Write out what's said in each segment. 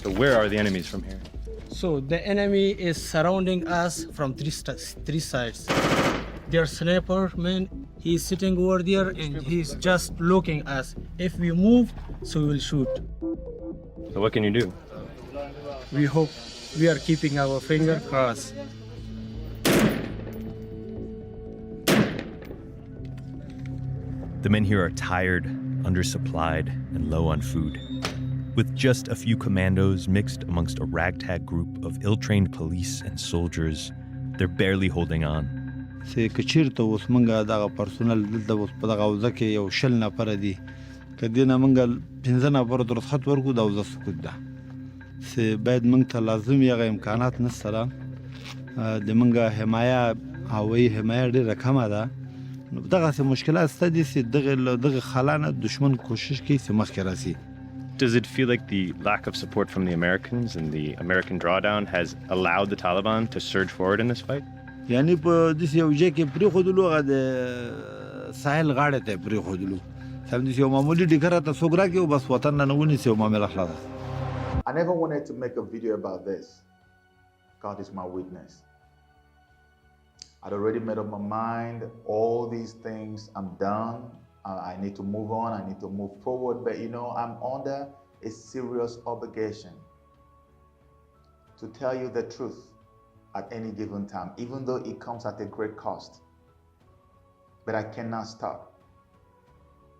So where are the enemies from here? So the enemy is surrounding us from three sides. Their sniper man, he's sitting over there and he's just looking at us. If we move, so we will shoot. So what can you do? We hope we are keeping our finger crossed. The men here are tired, undersupplied, and low on food. With just a few commandos mixed amongst a ragtag group of ill-trained police and soldiers, they're barely holding on. سه کچیرته اوس منګه دغه پرسونل دلته اوس په دغه حوزه کې یو 20 نفره دي که دې نه منګه 15 نفره د رخصت ورکړو د حوزه سکوت ده سه باید موږ ته لازم هغه امکانات نشته ده د منګه حمایه هوایي حمایه ډېره کمه ده نو دغسې مشکلات شته دي چې دغه خلا نه دشمن کوشش کوي چې مخکې راسي. Does it feel like the lack of support from the Americans and the American drawdown has allowed the Taliban to surge forward in this fight? یعنی په داسې یو ځای کې پرېښودلو هغه د ساحل غاړې ته یې پرېښودلو همداسې یو معمولي ډیګر راته څوک راکړي او بس وطن نه ونیسي او معامله خلاصه. I never wanted to make a video about this. God is my witness. I'd already made up my mind. All these things, I'm done. I need to move on. I need to move forward. But you know, I'm under a serious obligation to tell you the truth at any given time, even though it comes at a great cost. But I cannot stop.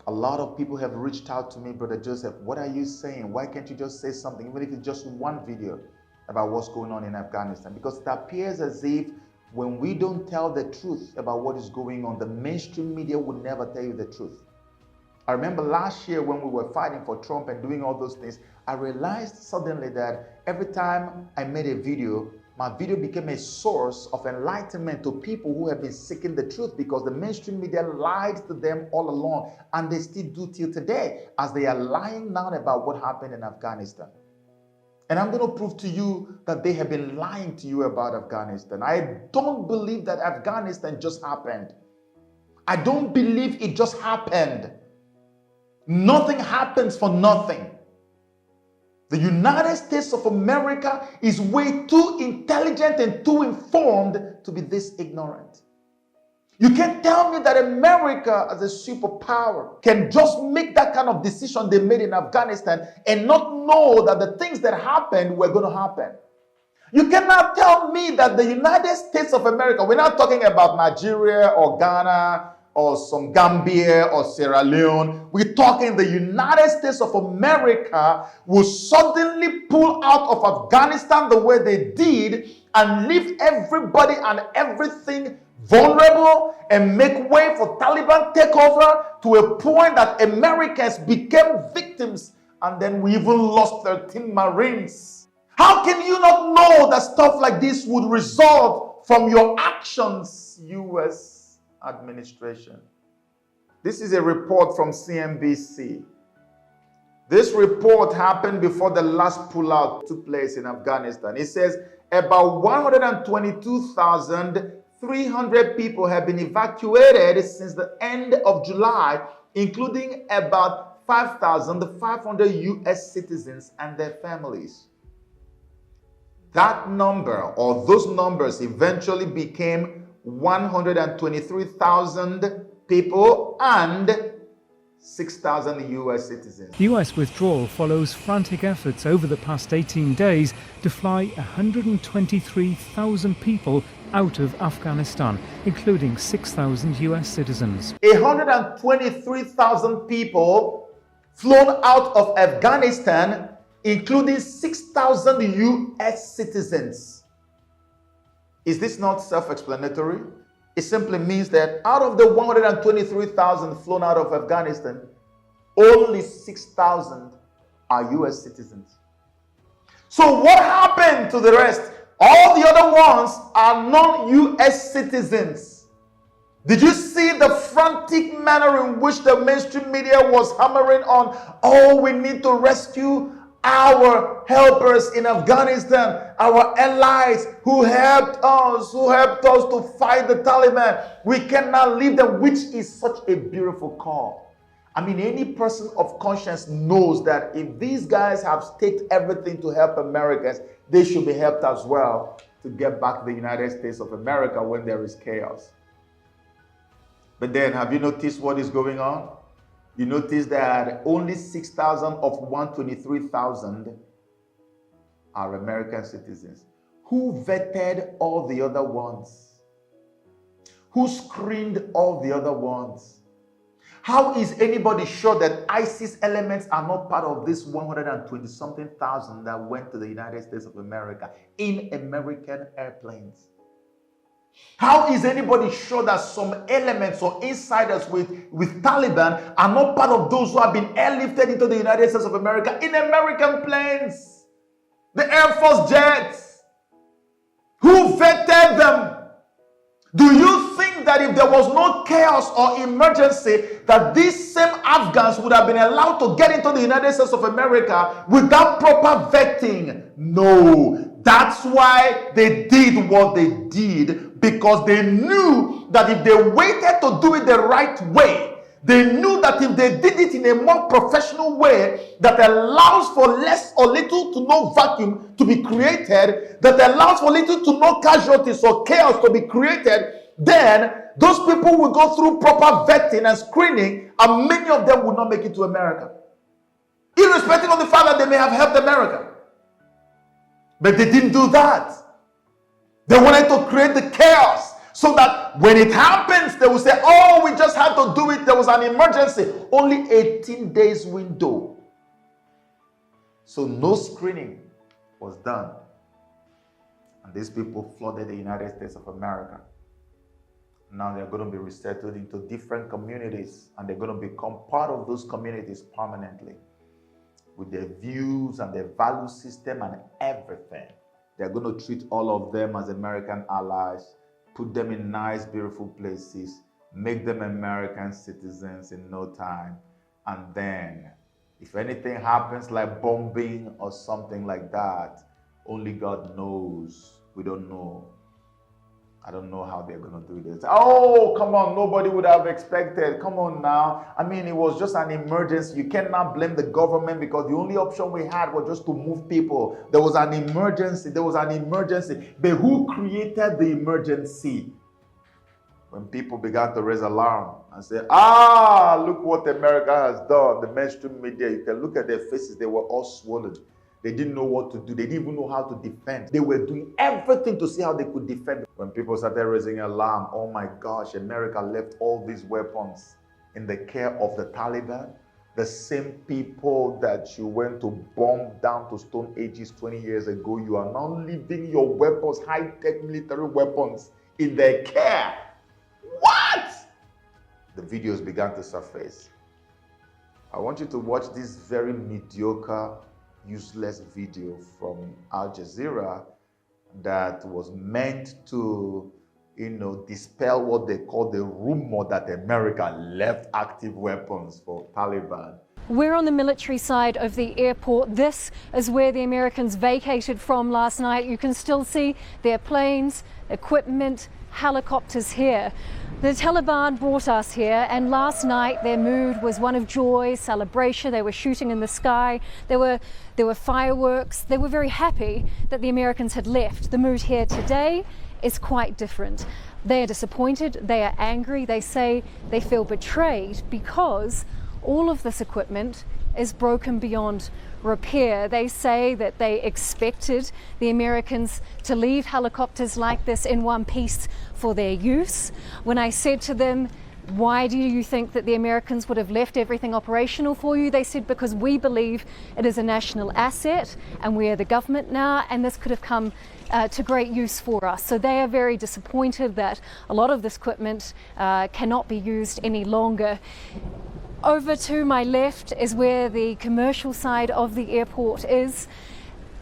A lot of people have reached out to me, Brother Joseph, what are you saying? Why can't you just say something, even if it's just one video about what's going on in Afghanistan? Because it appears as if when we don't tell the truth about what is going on, the mainstream media will never tell you the truth. I remember last year when we were fighting for Trump and doing all those things, I realized suddenly that every time I made a video, my video became a source of enlightenment to people who have been seeking the truth, because the mainstream media lied to them all along, and they still do till today, as they are lying now about what happened in Afghanistan. And I'm going to prove to you that they have been lying to you about Afghanistan. I don't believe that Afghanistan just happened. I don't believe it just happened. Nothing happens for nothing. The United States of America is way too intelligent and too informed to be this ignorant. You can't tell me that America as a superpower can just make that kind of decision they made in Afghanistan and not know that the things that happened were going to happen. You cannot tell me that the United States of America, we're not talking about Nigeria or Ghana or some Gambia or Sierra Leone. We're talking the United States of America will suddenly pull out of Afghanistan the way they did and leave everybody and everything vulnerable and make way for Taliban takeover to a point that Americans became victims, and then we even lost 13 Marines. How can you not know that stuff like this would result from your actions, U.S. administration? This is a report from CNBC. This report happened before the last pullout took place in Afghanistan. It says about 122,300 people have been evacuated since the end of July, including about 5,500 U.S. citizens and their families. That number, or those numbers, eventually became 123,000 people and 6,000 U.S. citizens. The U.S. withdrawal follows frantic efforts over the past 18 days to fly 123,000 people out of Afghanistan, including 6,000 U.S. citizens. 123,000 people flown out of Afghanistan, including 6,000 U.S. citizens. Is this not self-explanatory? It simply means that out of the 123,000 flown out of Afghanistan, only 6,000 are U.S. citizens. So what happened to the rest? All the other ones are non-U.S. citizens. Did you see the frantic manner in which the mainstream media was hammering on, oh, we need to rescue our helpers in Afghanistan, our allies who helped us to fight the Taliban. We cannot leave them, which is such a beautiful call. I mean, any person of conscience knows that if these guys have staked everything to help Americans, they should be helped as well to get back the United States of America when there is chaos. But then, have you noticed what is going on? You notice that only 6,000 of 123,000 are American citizens. Who vetted all the other ones? Who screened all the other ones? How is anybody sure that ISIS elements are not part of this 120-something thousand that went to the United States of America in American airplanes? How is anybody sure that some elements or insiders with Taliban are not part of those who have been airlifted into the United States of America in American planes? The Air Force jets. Who vetted them? Do you think that if there was no chaos or emergency, that these same Afghans would have been allowed to get into the United States of America without proper vetting? No. That's why they did what they did, because they knew that if they waited to do it the right way, they knew that if they did it in a more professional way that allows for less or little to no vacuum to be created, that allows for little to no casualties or chaos to be created, then those people will go through proper vetting and screening, and many of them will not make it to America, irrespective of the fact that they may have helped America. But they didn't do that. They wanted to create the chaos so that when it happens, they will say, oh, we just had to do it. There was an emergency. Only 18 days window. So no screening was done. And these people flooded the United States of America. Now they're going to be resettled into different communities, and they're going to become part of those communities permanently with their views and their value system and everything. They're going to treat all of them as American allies, put them in nice, beautiful places, make them American citizens in no time. And then, if anything happens like bombing or something like that, only God knows. We don't know. I don't know how they're going to do this. Oh, come on, nobody would have expected. Come on now. I mean, it was just an emergency. You cannot blame the government, because the only option we had was just to move people. There was an emergency. There was an emergency. But who created the emergency? When people began to raise alarm and say, look what America has done. The mainstream media, you can look at their faces. They were all swollen. They didn't know what to do. They didn't even know how to defend. They were doing everything to see how they could defend. When people started raising alarm, oh my gosh, America left all these weapons in the care of the Taliban. The same people that you went to bomb down to stone ages 20 years ago, you are now leaving your weapons, high-tech military weapons, in their care. What? The videos began to surface. I want you to watch this very mediocre, useless video from Al Jazeera that was meant to, dispel what they call the rumor that America left active weapons for Taliban. We're on the military side of the airport. This is where the Americans vacated from last night. You can still see their planes, equipment, helicopters here. The Taliban brought us here, and last night their mood was one of joy, celebration. They were shooting in the sky. There were fireworks. They were very happy that the Americans had left. The mood here today is quite different. They are disappointed. They are angry. They say they feel betrayed because all of this equipment is broken beyond repair. They say that they expected the Americans to leave helicopters like this in one piece for their use. When I said to them, why do you think that the Americans would have left everything operational for you? They said, because we believe it is a national asset and we are the government now, and this could have come to great use for us. So they are very disappointed that a lot of this equipment cannot be used any longer. Over to my left is where the commercial side of the airport is.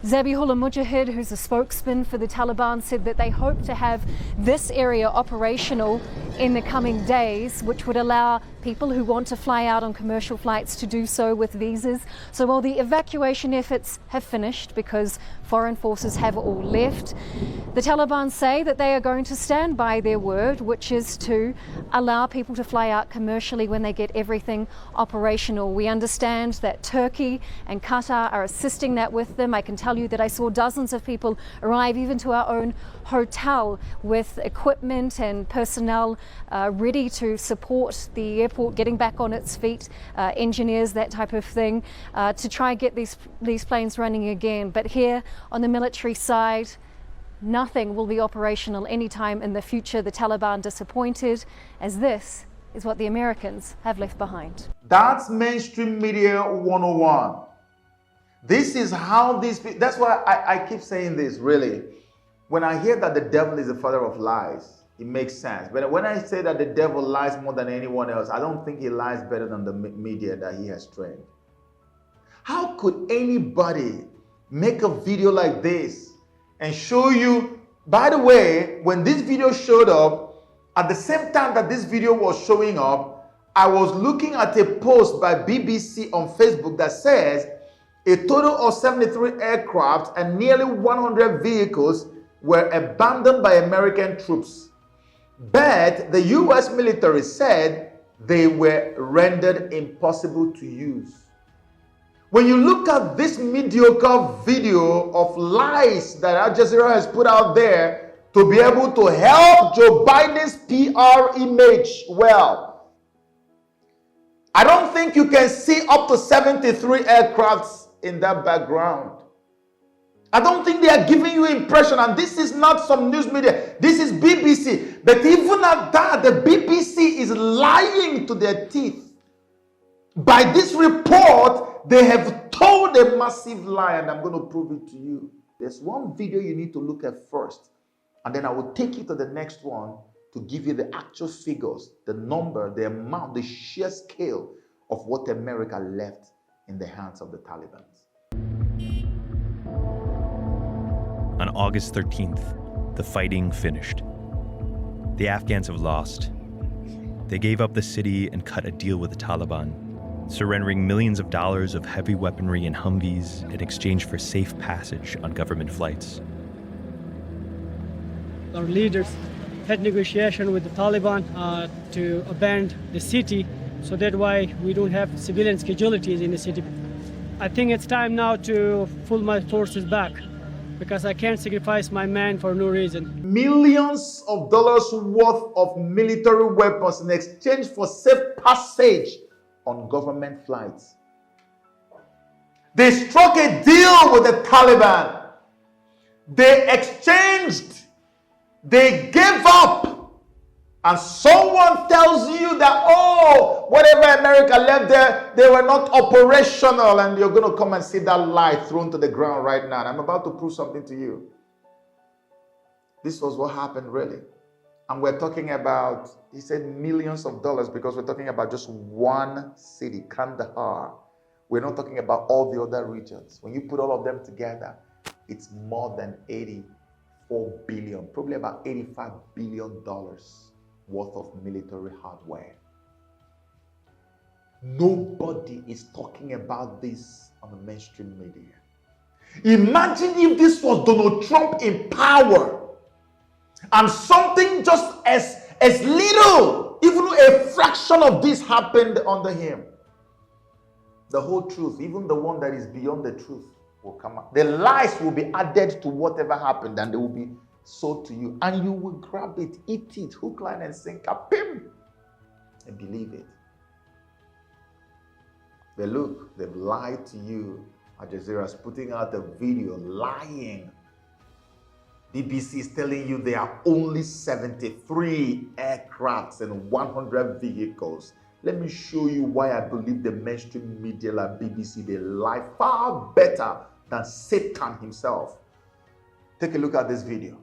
Zabihullah Mujahid, who's a spokesman for the Taliban, said that they hope to have this area operational in the coming days, which would allow people who want to fly out on commercial flights to do so with visas. So while the evacuation efforts have finished because foreign forces have all left, the Taliban say that they are going to stand by their word, which is to allow people to fly out commercially when they get everything operational. We understand that Turkey and Qatar are assisting that with them. I can tell you that I saw dozens of people arrive even to our own hotel with equipment and personnel ready to support the airport getting back on its feet, engineers, that type of thing, to try and get these planes running again. But here on the military side, nothing will be operational anytime in the future. The Taliban disappointed, as this is what the Americans have left behind. That's mainstream media 101. This is how that's why I keep saying this, really. When I hear that the devil is the father of lies, it makes sense. But when I say that the devil lies more than anyone else, I don't think he lies better than the media that he has trained. How could anybody make a video like this and show you? By the way, when this video showed up, at the same time that this video was showing up, I was looking at a post by BBC on Facebook that says a total of 73 aircraft and nearly 100 vehicles were abandoned by American troops. But the US military said they were rendered impossible to use. When you look at this mediocre video of lies that Al Jazeera has put out there to be able to help Joe Biden's PR image, well, I don't think you can see up to 73 aircrafts in that background. I don't think they are giving you impression, and this is not some news media, this is BBC. But even at that, the BBC is lying to their teeth. By this report, they have told a massive lie, and I'm going to prove it to you. There's one video you need to look at first, and then I will take you to the next one to give you the actual figures, the number, the amount, the sheer scale of what America left in the hands of the Taliban. On August 13th, the fighting finished. The Afghans have lost. They gave up the city and cut a deal with the Taliban, surrendering millions of dollars of heavy weaponry and Humvees in exchange for safe passage on government flights. Our leaders had negotiation with the Taliban to abandon the city, so that's why we don't have civilian casualties in the city. I think it's time now to pull my forces back, because I can't sacrifice my men for no reason. Millions of dollars worth of military weapons in exchange for safe passage on government flights. They struck a deal with the Taliban. They exchanged. They gave up. And someone tells you that, oh, whatever America left there, they were not operational, and you're going to come and see that lie thrown to the ground right now. And I'm about to prove something to you. This was what happened, really. And we're talking about, he said millions of dollars, because we're talking about just one city, Kandahar. We're not talking about all the other regions. When you put all of them together, it's more than 84 billion, probably about $85 billion worth of military hardware. Nobody is talking about this on the mainstream media. Imagine if this was Donald Trump in power and something just as little, even a fraction of this happened under him. The whole truth, even the one that is beyond the truth, will come out. The lies will be added to whatever happened, and they will be sold to you, and you will grab it, eat it, hook, line, and sinker, pim, and believe it. But look, they've lied to you. Al Jazeera is putting out a video lying. BBC is telling you there are only 73 aircrafts and 100 vehicles. Let me show you why I believe the mainstream media like BBC, they lie far better than Satan himself. Take a look at this video.